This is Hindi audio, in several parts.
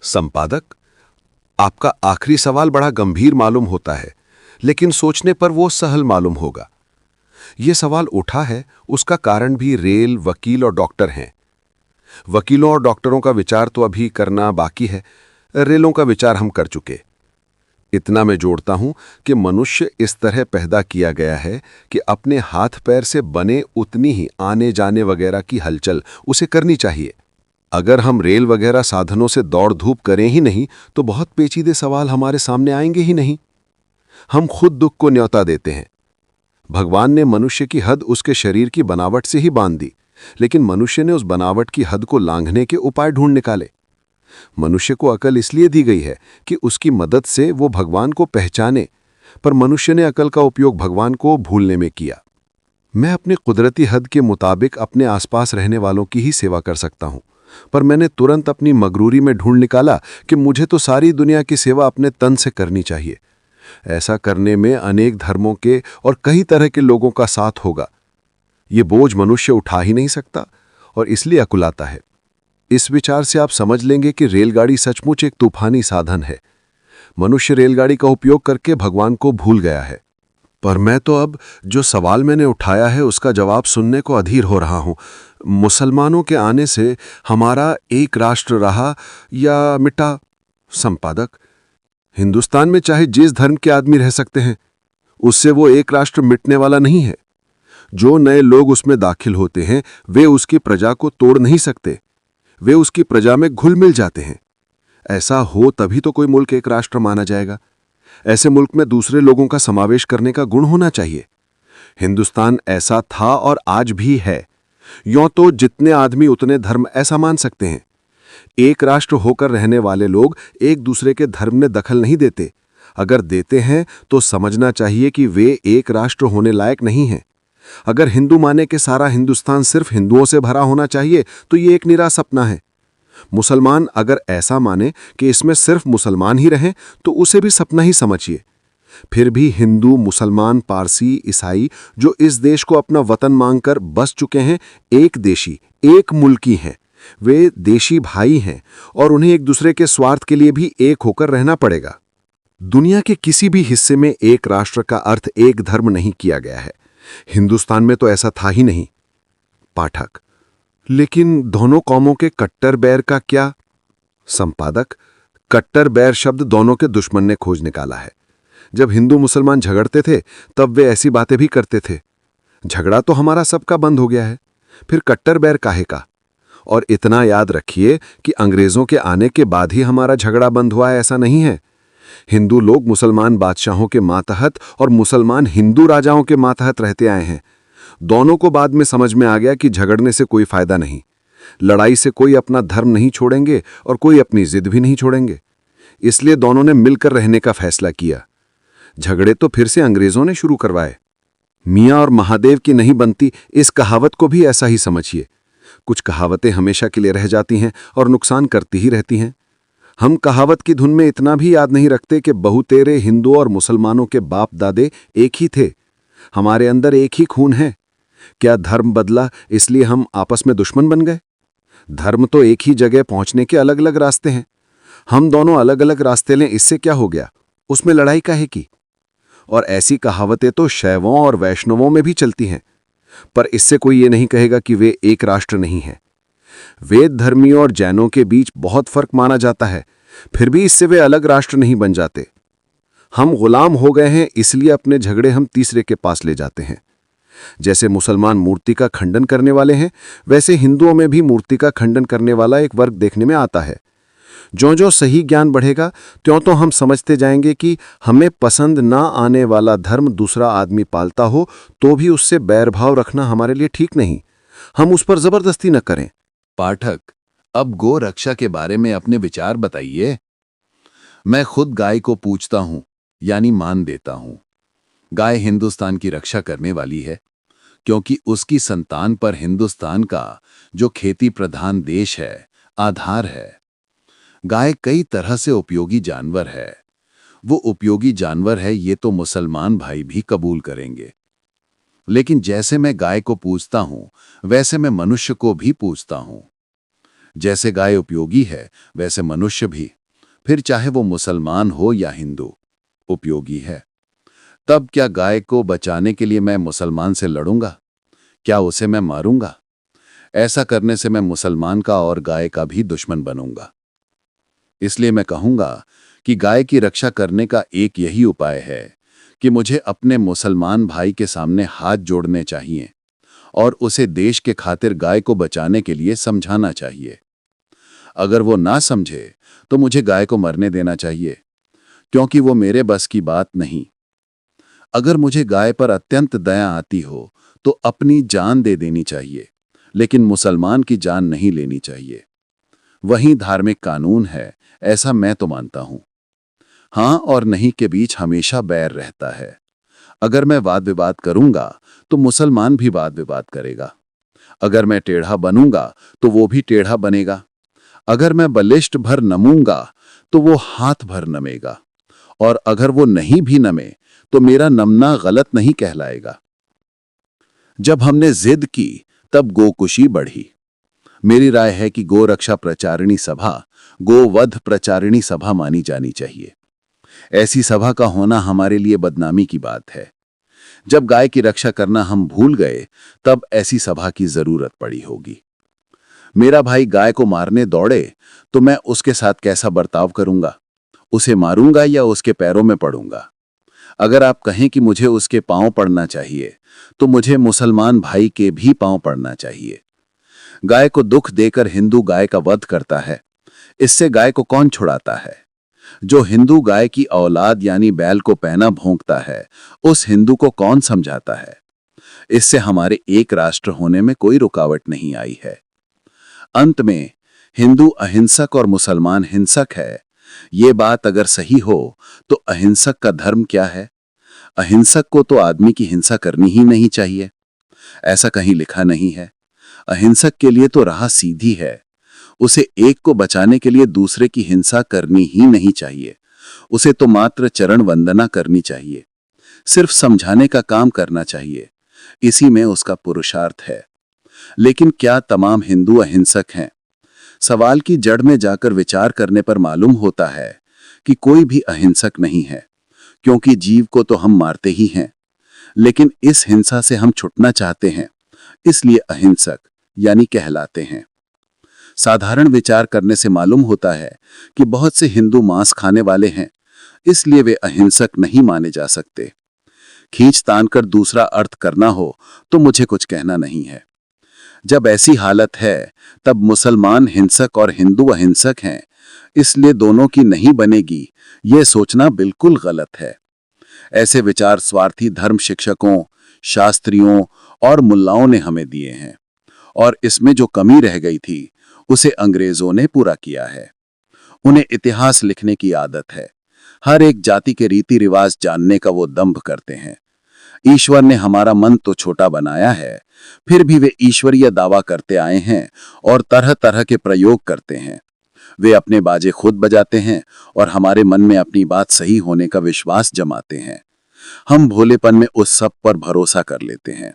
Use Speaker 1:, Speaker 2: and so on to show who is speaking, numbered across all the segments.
Speaker 1: संपादक, आपका आखिरी सवाल बड़ा गंभीर मालूम होता है, लेकिन सोचने पर वो सहल मालूम होगा। ये सवाल उठा है, उसका कारण भी रेल, वकील और डॉक्टर हैं। वकीलों और डॉक्टरों का विचार तो अभी करना बाकी है, रेलों का विचार हम कर चुके। इतना मैं जोड़ता हूं कि मनुष्य इस तरह पैदा किया गया है कि अपने हाथ पैर से बने उतनी ही आने जाने वगैरह की हलचल उसे करनी चाहिए। अगर हम रेल वगैरह साधनों से दौड़ धूप करें ही नहीं तो बहुत पेचीदे सवाल हमारे सामने आएंगे ही नहीं। हम खुद दुख को न्योता देते हैं। भगवान ने मनुष्य की हद उसके शरीर की बनावट से ही बांध दी, लेकिन मनुष्य ने उस बनावट की हद को लांघने के उपाय ढूंढ निकाले। मनुष्य को अकल इसलिए दी गई है कि उसकी मदद से वो भगवान को पहचाने, पर मनुष्य ने अकल का उपयोग भगवान को भूलने में किया। मैं अपनी कुदरती हद के मुताबिक अपने आसपास रहने वालों की ही सेवा कर सकता हूं, पर मैंने तुरंत अपनी मगरूरी में ढूंढ निकाला कि मुझे तो सारी दुनिया की सेवा अपने तन से करनी चाहिए। ऐसा करने में अनेक धर्मों के और कई तरह के लोगों का साथ होगा। ये बोझ मनुष्य उठा ही नहीं सकता और इसलिए अकुलाता है। इस विचार से आप समझ लेंगे कि रेलगाड़ी सचमुच एक तूफानी साधन है। मनुष्य रेलगाड़ी का उपयोग करके भगवान को भूल गया है। पर मैं तो अब जो सवाल मैंने उठाया है उसका जवाब सुनने को अधीर हो रहा हूं। मुसलमानों के आने से हमारा एक राष्ट्र रहा या मिटा? संपादक, हिंदुस्तान में चाहे जिस धर्म के आदमी रह सकते हैं, उससे वो एक राष्ट्र मिटने वाला नहीं है। जो नए लोग उसमें दाखिल होते हैं वे उसकी प्रजा को तोड़ नहीं सकते, वे उसकी प्रजा में घुल मिल जाते हैं। ऐसा हो तभी तो कोई मुल्क एक राष्ट्र माना जाएगा। ऐसे मुल्क में दूसरे लोगों का समावेश करने का गुण होना चाहिए। हिंदुस्तान ऐसा था और आज भी है। यों तो जितने आदमी उतने धर्म ऐसा मान सकते हैं। एक राष्ट्र होकर रहने वाले लोग एक दूसरे के धर्म में दखल नहीं देते। अगर देते हैं तो समझना चाहिए कि वे एक राष्ट्र होने लायक नहीं हैं। अगर हिंदू माने कि सारा हिंदुस्तान सिर्फ हिंदुओं से भरा होना चाहिए तो ये एक निरा सपना है। मुसलमान अगर ऐसा माने कि इसमें सिर्फ मुसलमान ही रहें तो उसे भी सपना ही समझिए। फिर भी हिंदू, मुसलमान, पारसी, ईसाई जो इस देश को अपना वतन मांगकर बस चुके हैं, एक देशी, एक मुल्की हैं। वे देशी भाई हैं और उन्हें एक दूसरे के स्वार्थ के लिए भी एक होकर रहना पड़ेगा। दुनिया के किसी भी हिस्से में एक राष्ट्र का अर्थ एक धर्म नहीं किया गया है। हिंदुस्तान में तो ऐसा था ही नहीं। पाठक, लेकिन दोनों कौमों के कट्टर बैर का क्या? संपादक, कट्टर बैर शब्द दोनों के दुश्मन ने खोज निकाला है। जब हिंदू मुसलमान झगड़ते थे तब वे ऐसी बातें भी करते थे। झगड़ा तो हमारा सबका बंद हो गया है, फिर कट्टर बैर काहे का? और इतना याद रखिए कि अंग्रेजों के आने के बाद ही हमारा झगड़ा बंद हुआ है, ऐसा नहीं है। हिंदू लोग मुसलमान बादशाहों के मातहत और मुसलमान हिंदू राजाओं के मातहत रहते आए हैं। दोनों को बाद में समझ में आ गया कि झगड़ने से कोई फायदा नहीं। लड़ाई से कोई अपना धर्म नहीं छोड़ेंगे और कोई अपनी जिद भी नहीं छोड़ेंगे। इसलिए दोनों ने मिलकर रहने का फैसला किया। झगड़े तो फिर से अंग्रेजों ने शुरू करवाए। मियाँ और महादेव की नहीं बनती, इस कहावत को भी ऐसा ही समझिए। कुछ कहावतें हमेशा के लिए रह जाती हैं और नुकसान करती ही रहती हैं। हम कहावत की धुन में इतना भी याद नहीं रखते कि बहुतेरे हिंदुओं और मुसलमानों के बाप दादे एक ही थे। हमारे अंदर एक ही खून है। क्या धर्म बदला इसलिए हम आपस में दुश्मन बन गए? धर्म तो एक ही जगह पहुंचने के अलग अलग रास्ते हैं। हम दोनों अलग अलग रास्ते लें, इससे क्या हो गया? उसमें लड़ाई काहे की? और ऐसी कहावतें तो शैवों और वैष्णवों में भी चलती हैं, पर इससे कोई ये नहीं कहेगा कि वे एक राष्ट्र नहीं हैं। वेद धर्मियों और जैनों के बीच बहुत फर्क माना जाता है, फिर भी इससे वे अलग राष्ट्र नहीं बन जाते। हम गुलाम हो गए हैं, इसलिए अपने झगड़े हम तीसरे के पास ले जाते हैं। जैसे मुसलमान मूर्ति का खंडन करने वाले हैं, वैसे हिंदुओं में भी मूर्ति का खंडन करने वाला एक वर्ग देखने में आता है। ज्यों-ज्यों सही ज्ञान बढ़ेगा त्यों हम समझते जाएंगे कि हमें पसंद ना आने वाला धर्म दूसरा आदमी पालता हो तो भी उससे बैरभाव रखना हमारे लिए ठीक नहीं। हम उस पर जबरदस्ती न करें।
Speaker 2: पाठक, अब गो रक्षा के बारे में अपने विचार बताइए। मैं खुद गाय को पूजता हूं, यानी मान देता हूं। गाय हिंदुस्तान की रक्षा करने वाली है, क्योंकि उसकी संतान पर हिंदुस्तान का, जो खेती प्रधान देश है, आधार है। गाय कई तरह से उपयोगी जानवर है। वो उपयोगी जानवर है, ये तो मुसलमान भाई भी कबूल करेंगे। लेकिन जैसे मैं गाय को पूजता हूं, वैसे मैं मनुष्य को भी पूजता हूं। जैसे गाय उपयोगी है, वैसे मनुष्य भी। फिर चाहे वो मुसलमान हो या हिंदू, उपयोगी है। तब क्या गाय को बचाने के लिए मैं मुसलमान से लड़ूंगा? क्या उसे मैं मारूंगा? ऐसा करने से मैं मुसलमान का और गाय का भी दुश्मन बनूंगा। इसलिए मैं कहूंगा कि गाय की रक्षा करने का एक यही उपाय है कि मुझे अपने मुसलमान भाई के सामने हाथ जोड़ने चाहिए और उसे देश के खातिर गाय को बचाने के लिए समझाना चाहिए। अगर वो ना समझे तो मुझे गाय को मरने देना चाहिए, क्योंकि वो मेरे बस की बात नहीं। अगर मुझे गाय पर अत्यंत दया आती हो तो अपनी जान दे देनी चाहिए, लेकिन मुसलमान की जान नहीं लेनी चाहिए। वही धार्मिक कानून है, ऐसा मैं तो मानता हूं। हां और नहीं के बीच हमेशा बैर रहता है। अगर मैं वाद विवाद करूंगा तो मुसलमान भी वाद विवाद करेगा। अगर मैं टेढ़ा बनूंगा तो वो भी टेढ़ा बनेगा। अगर मैं बलिष्ठ भर नमूंगा तो वो हाथ भर नमेगा, और अगर वो नहीं भी नमे तो मेरा नमना गलत नहीं कहलाएगा। जब हमने जिद की तब गोकुशी बढ़ी। मेरी राय है कि गोरक्षा प्रचारिणी सभा गोवध प्रचारिणी सभा मानी जानी चाहिए। ऐसी सभा का होना हमारे लिए बदनामी की बात है। जब गाय की रक्षा करना हम भूल गए तब ऐसी सभा की जरूरत पड़ी होगी। मेरा भाई गाय को मारने दौड़े तो मैं उसके साथ कैसा बर्ताव करूंगा? उसे मारूंगा या उसके पैरों में पड़ूंगा? अगर आप कहें कि मुझे उसके पांव पड़ना चाहिए तो मुझे मुसलमान भाई के भी पांव पड़ना चाहिए। गाय को दुख देकर हिंदू गाय का वध करता है, इससे गाय को कौन छुड़ाता है? जो हिंदू गाय की औलाद यानी बैल को पैना भोंकता है, उस हिंदू को कौन समझाता है? इससे हमारे एक राष्ट्र होने में कोई रुकावट नहीं आई है। अंत में हिंदू अहिंसक और मुसलमान हिंसक है, ये बात अगर सही हो तो अहिंसक का धर्म क्या है? अहिंसक को तो आदमी की हिंसा करनी ही नहीं चाहिए, ऐसा कहीं लिखा नहीं है। अहिंसक के लिए तो राह सीधी है। उसे एक को बचाने के लिए दूसरे की हिंसा करनी ही नहीं चाहिए। उसे तो मात्र चरण वंदना करनी चाहिए, सिर्फ समझाने का काम करना चाहिए। इसी में उसका पुरुषार्थ है। लेकिन क्या तमाम हिंदू अहिंसक हैं? सवाल की जड़ में जाकर विचार करने पर मालूम होता है कि कोई भी अहिंसक नहीं है, क्योंकि जीव को तो हम मारते ही हैं। लेकिन इस हिंसा से हम छुटना चाहते हैं, इसलिए अहिंसक यानी कहलाते हैं। साधारण विचार करने से मालूम होता है कि बहुत से हिंदू मांस खाने वाले हैं, इसलिए वे अहिंसक नहीं माने जा सकते। खींच तान कर दूसरा अर्थ करना हो तो मुझे कुछ कहना नहीं है। जब ऐसी हालत है तब मुसलमान हिंसक और हिंदू अहिंसक हैं, इसलिए दोनों की नहीं बनेगी, यह सोचना बिल्कुल गलत है। ऐसे विचार स्वार्थी धर्म शिक्षकों, शास्त्रियों और मुल्लाओं ने हमें दिए हैं, और इसमें जो कमी रह गई थी उसे अंग्रेजों ने पूरा किया है। उन्हें इतिहास लिखने की आदत है। हर एक जाति के रीति रिवाज जानने का वो दंभ करते हैं। ईश्वर ने हमारा मन तो छोटा बनाया है, फिर भी वे ईश्वरीय दावा करते आए हैं और तरह तरह के प्रयोग करते हैं। वे अपने बाजे खुद बजाते हैं और हमारे मन में अपनी बात सही होने का विश्वास जमाते हैं। हम भोलेपन में उस सब पर भरोसा कर लेते हैं।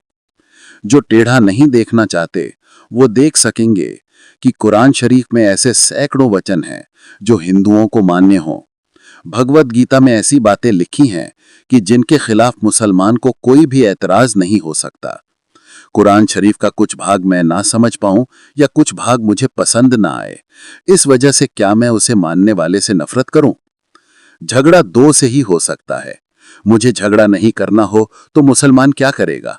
Speaker 2: जो टेढ़ा नहीं देखना चाहते वो देख सकेंगे कि कुरान शरीफ में ऐसे सैकड़ों वचन हैं जो हिंदुओं को मान्य हों। भगवत गीता में ऐसी बातें लिखी हैं कि जिनके खिलाफ मुसलमान को कोई भी एतराज नहीं हो सकता। कुरान शरीफ का कुछ भाग मैं ना समझ पाऊं या कुछ भाग मुझे पसंद ना आए, इस वजह से क्या मैं उसे मानने वाले से नफरत करूं? झगड़ा दो से ही हो सकता है। मुझे झगड़ा नहीं करना हो तो मुसलमान क्या करेगा?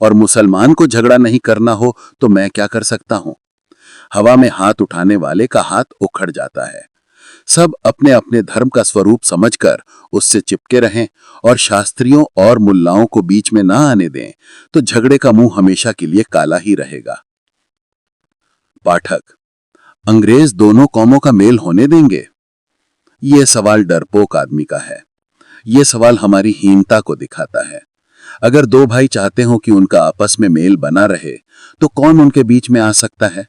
Speaker 2: और मुसलमान को झगड़ा नहीं करना हो तो मैं क्या कर सकता हूं? हवा में हाथ उठाने वाले का हाथ उखड़ जाता है। सब अपने अपने धर्म का स्वरूप समझकर उससे चिपके रहें और शास्त्रियों और मुल्लाओं को बीच में ना आने दें, तो झगड़े का मुंह हमेशा के लिए काला ही रहेगा। पाठक, अंग्रेज दोनों कौमों का मेल होने देंगे? यह सवाल डरपोक आदमी का है। यह सवाल हमारी हीनता को दिखाता है। अगर दो भाई चाहते हो कि उनका आपस में मेल बना रहे तो कौन उनके बीच में आ सकता है?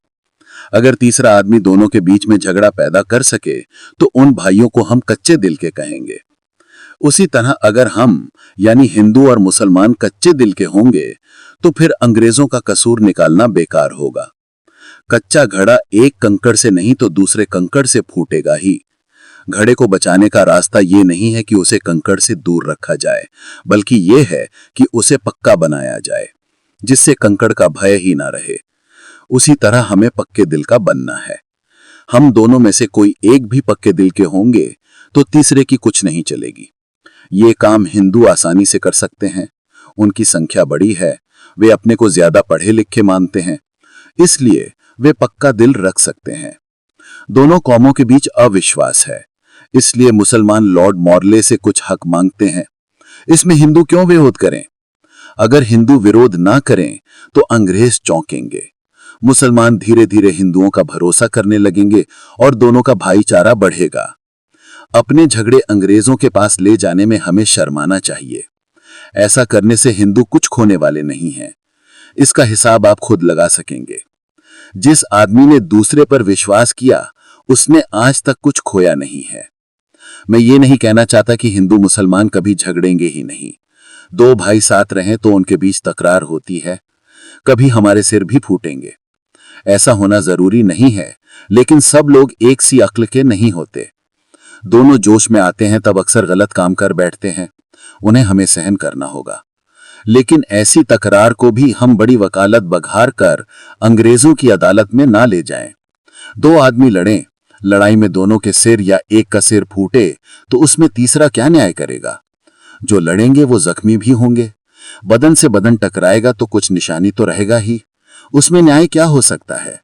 Speaker 2: अगर तीसरा आदमी दोनों के बीच में झगड़ा पैदा कर सके तो उन भाइयों को हम कच्चे दिल के कहेंगे। उसी तरह अगर हम यानी हिंदू और मुसलमान कच्चे दिल के होंगे तो फिर अंग्रेजों का कसूर निकालना बेकार होगा। कच्चा घड़ा एक कंकड़ से नहीं तो दूसरे कंकड़ से फूटेगा ही। घड़े को बचाने का रास्ता ये नहीं है कि उसे कंकड़ से दूर रखा जाए, बल्कि ये है कि उसे पक्का बनाया जाए, जिससे कंकड़ का भय ही ना रहे। उसी तरह हमें पक्के दिल का बनना है। हम दोनों में से कोई एक भी पक्के दिल के होंगे तो तीसरे की कुछ नहीं चलेगी। ये काम हिंदू आसानी से कर सकते हैं। उनकी संख्या बड़ी है, वे अपने को ज्यादा पढ़े लिखे मानते हैं, इसलिए वे पक्का दिल रख सकते हैं। दोनों कौमों के बीच अविश्वास है, इसलिए मुसलमान लॉर्ड मॉर्ले से कुछ हक मांगते हैं। इसमें हिंदू क्यों विरोध करें? अगर हिंदू विरोध ना करें तो अंग्रेज चौंकेंगे। मुसलमान धीरे धीरे हिंदुओं का भरोसा करने लगेंगे और दोनों का भाईचारा बढ़ेगा। अपने झगड़े अंग्रेजों के पास ले जाने में हमें शर्माना चाहिए। ऐसा करने से हिंदू कुछ खोने वाले नहीं हैं। इसका हिसाब आप खुद लगा सकेंगे। जिस आदमी ने दूसरे पर विश्वास किया, उसने आज तक कुछ खोया नहीं है। मैं ये नहीं कहना चाहता कि हिंदू मुसलमान कभी झगड़ेंगे ही नहीं। दो भाई साथ रहें तो उनके बीच तकरार होती है, कभी हमारे सिर भी फूटेंगे। ऐसा होना जरूरी नहीं है, लेकिन सब लोग एक सी अक्ल के नहीं होते। दोनों जोश में आते हैं तब अक्सर गलत काम कर बैठते हैं। उन्हें हमें सहन करना होगा। लेकिन ऐसी तकरार को भी हम बड़ी वकालत बघार कर अंग्रेजों की अदालत में ना ले जाएं। दो आदमी लड़ें, लड़ाई में दोनों के सिर या एक का सिर फूटे तो उसमें तीसरा क्या न्याय करेगा? जो लड़ेंगे वो जख्मी भी होंगे। बदन से बदन टकराएगा तो कुछ निशानी तो रहेगा ही। उसमें न्याय क्या हो सकता है?